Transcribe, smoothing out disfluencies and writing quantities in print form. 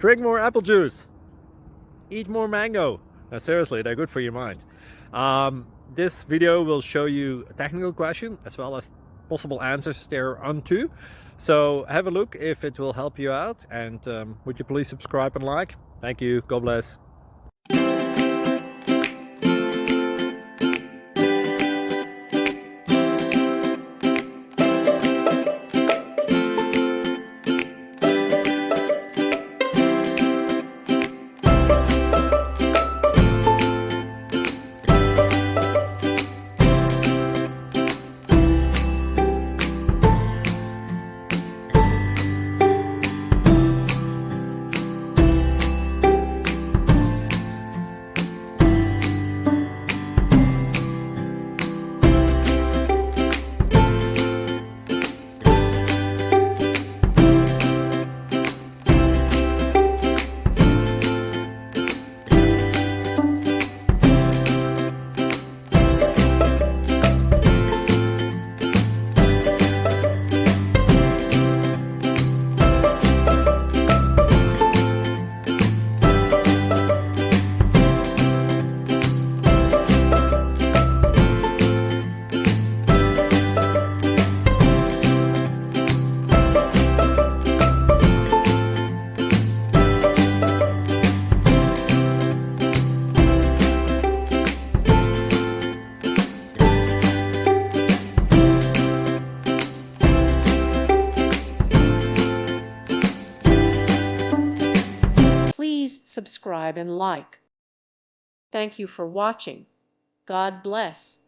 Drink more apple juice. Eat more mango. Now, seriously, they're good for your mind. This video will show you a technical question as well as possible answers thereunto. So have a look if it will help you out, and would you please subscribe and like? Thank you. God bless. Please subscribe and like. Thank you for watching. God bless.